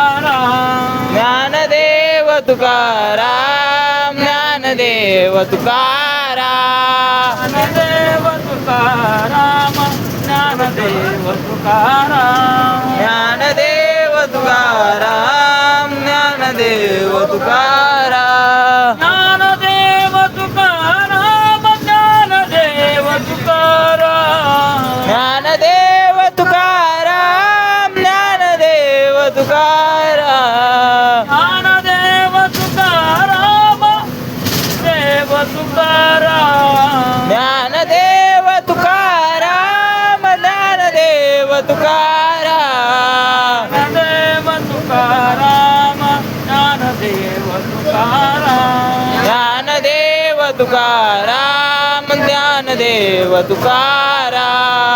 Tukaram Dnyandev Tukaram Dnyandev Tukaram Dnyandev Tukaram Dnyandev Tukaram Dnyandev Tukaram Dnyandev Tukaram Dnyandev Tukaram Dnyandev Tukaram Dnyandev Tukaram Dnyandev Tukaram Dnyandev Tukaram Dev Tukaram Dnyandev Tukaram Dnyandev Tukaram Dnyandev Tukaram Dnyandev Tukaram Dnyandev Tukaram Dnyandev Tukaram